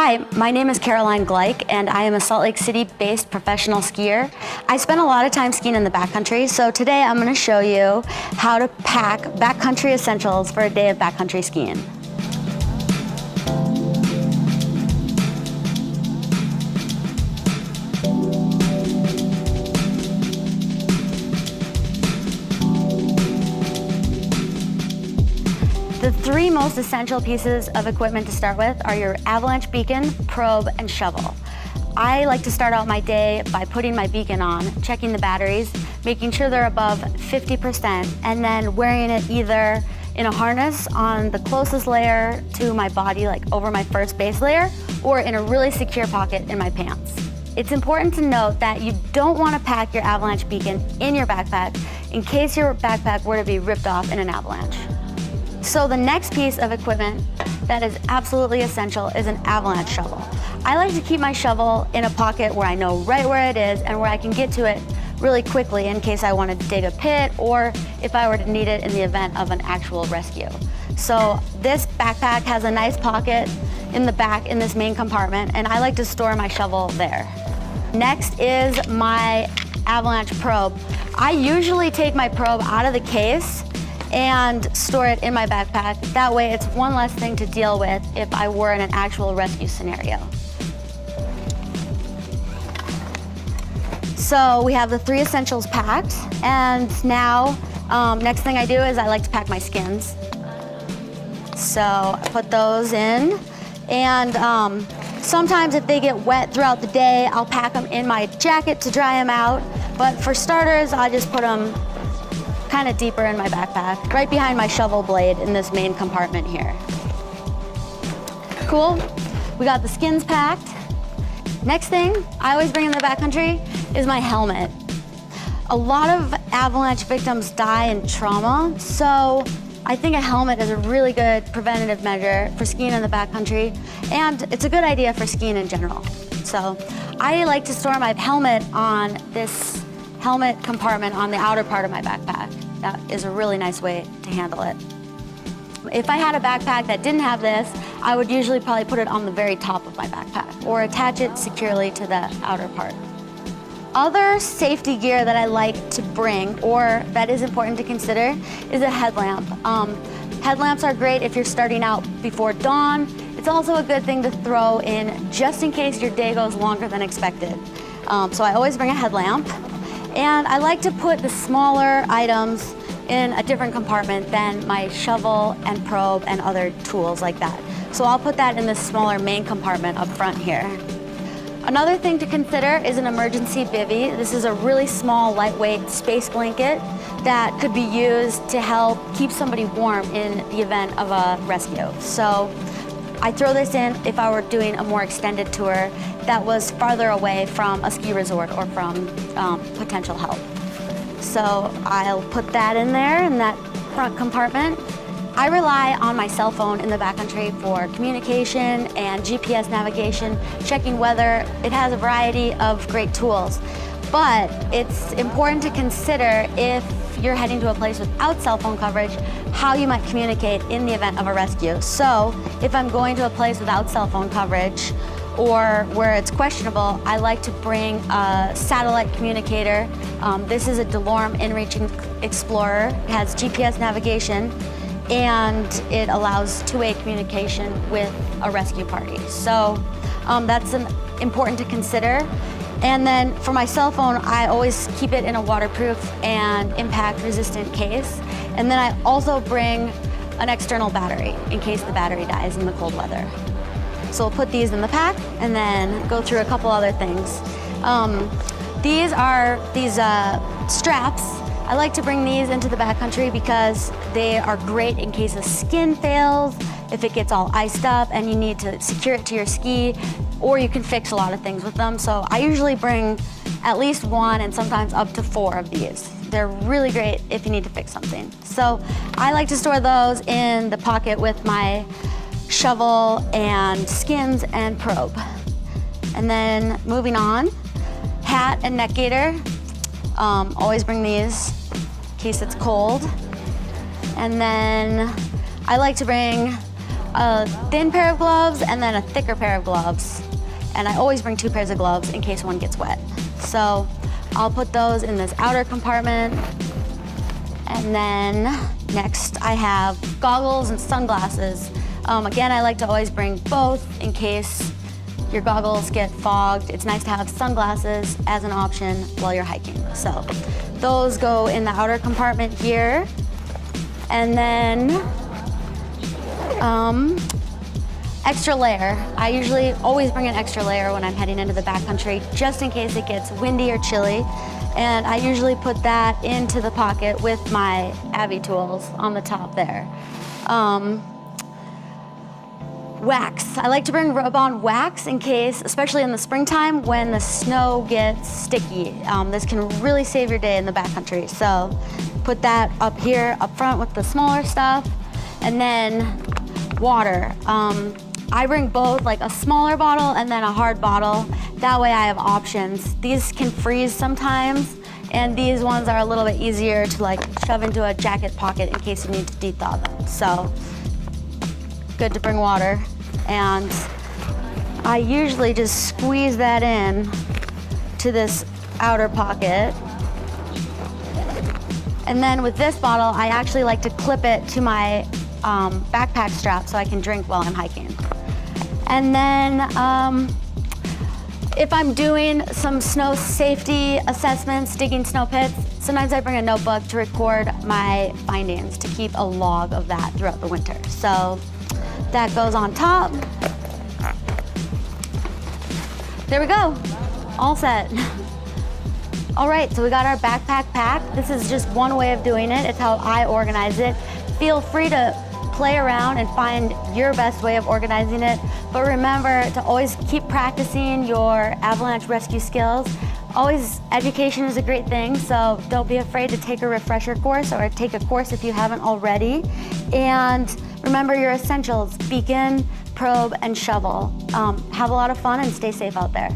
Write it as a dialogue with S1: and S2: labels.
S1: Hi, my name is Caroline Gleich, and I am a Salt Lake City-based professional skier. I spend a lot of time skiing in the backcountry, so today I'm going to show you how to pack backcountry essentials for a day of backcountry skiing. The three most essential pieces of equipment to start with are your avalanche beacon, probe, and shovel. I like to start out my day by putting my beacon on, checking the batteries, making sure they're above 50%, and then wearing it either in a harness on the closest layer to my body, like over my first base layer, or in a really secure pocket in my pants. It's important to note that you don't want to pack your avalanche beacon in your backpack in case your backpack were to be ripped off in an avalanche. So the next piece of equipment that is absolutely essential is an avalanche shovel. I like to keep my shovel in a pocket where I know right where it is and where I can get to it really quickly in case I want to dig a pit or if I were to need it in the event of an actual rescue. So this backpack has a nice pocket in the back in this main compartment, and I like to store my shovel there. Next is my avalanche probe. I usually take my probe out of the case and store it in my backpack. That way it's one less thing to deal with if I were in an actual rescue scenario. So we have the three essentials packed, and now next thing I do is I like to pack my skins. So I put those in, and sometimes if they get wet throughout the day, I'll pack them in my jacket to dry them out, but for starters, I just put them kind of deeper in my backpack, right behind my shovel blade in this main compartment here. Cool, we got the skins packed. Next thing I always bring in the backcountry is my helmet. A lot of avalanche victims die in trauma, so I think a helmet is a really good preventative measure for skiing in the backcountry, and it's a good idea for skiing in general. So I like to store my helmet on this helmet compartment on the outer part of my backpack. That is a really nice way to handle it. If I had a backpack that didn't have this, I would usually probably put it on the very top of my backpack or attach it securely to the outer part. Other safety gear that I like to bring, or that is important to consider, is a headlamp. Headlamps are great if you're starting out before dawn. It's also a good thing to throw in just in case your day goes longer than expected. So I always bring a headlamp. And I like to put the smaller items in a different compartment than my shovel and probe and other tools like that. So I'll put that in this smaller main compartment up front here. Another thing to consider is an emergency bivvy. This is a really small, lightweight space blanket that could be used to help keep somebody warm in the event of a rescue. So I throw this in if I were doing a more extended tour that was farther away from a ski resort or from potential help. So I'll put that in there in that front compartment. I rely on my cell phone in the backcountry for communication and GPS navigation, checking weather. It has a variety of great tools, but it's important to consider if you're heading to a place without cell phone coverage, how you might communicate in the event of a rescue. So if I'm going to a place without cell phone coverage or where it's questionable, I like to bring a satellite communicator. This is a DeLorme InReach Explorer. It has GPS navigation, and it allows two-way communication with a rescue party. So that's important to consider. And then for my cell phone, I always keep it in a waterproof and impact-resistant case. And then I also bring an external battery in case the battery dies in the cold weather. So we'll put these in the pack and then go through a couple other things. These are straps. I like to bring these into the backcountry because they are great in case a skin fails, if it gets all iced up and you need to secure it to your ski, or you can fix a lot of things with them. So I usually bring at least one and sometimes up to 4 of these. They're really great if you need to fix something. So I like to store those in the pocket with my shovel and skins and probe. And then moving on, hat and neck gaiter. Always bring these in case it's cold. And then I like to bring a thin pair of gloves and then a thicker pair of gloves. And I always bring 2 pairs of gloves in case one gets wet. So I'll put those in this outer compartment. And then next I have goggles and sunglasses. Again, I like to always bring both in case your goggles get fogged. It's nice to have sunglasses as an option while you're hiking. So those go in the outer compartment here. And then extra layer. I usually always bring an extra layer when I'm heading into the backcountry, just in case it gets windy or chilly. And I usually put that into the pocket with my Avy tools on the top there. Wax. I like to bring rub-on wax in case, especially in the springtime when the snow gets sticky. This can really save your day in the backcountry. So put that up here, up front with the smaller stuff. And then water. I bring both, like a smaller bottle and then a hard bottle. That way I have options. These can freeze sometimes, and these ones are a little bit easier to like shove into a jacket pocket in case you need to de-thaw them. So good to bring water. And I usually just squeeze that in to this outer pocket. And then with this bottle, I actually like to clip it to my backpack strap so I can drink while I'm hiking. And then if I'm doing some snow safety assessments, digging snow pits, sometimes I bring a notebook to record my findings, to keep a log of that throughout the winter. So that goes on top. There we go, all set. All right, so we got our backpack packed. This is just one way of doing it. It's how I organize it. Feel free to play around and find your best way of organizing it. But remember to always keep practicing your avalanche rescue skills. Always, education is a great thing, so don't be afraid to take a refresher course or take a course if you haven't already. And remember your essentials: beacon, probe, and shovel. Have a lot of fun and stay safe out there.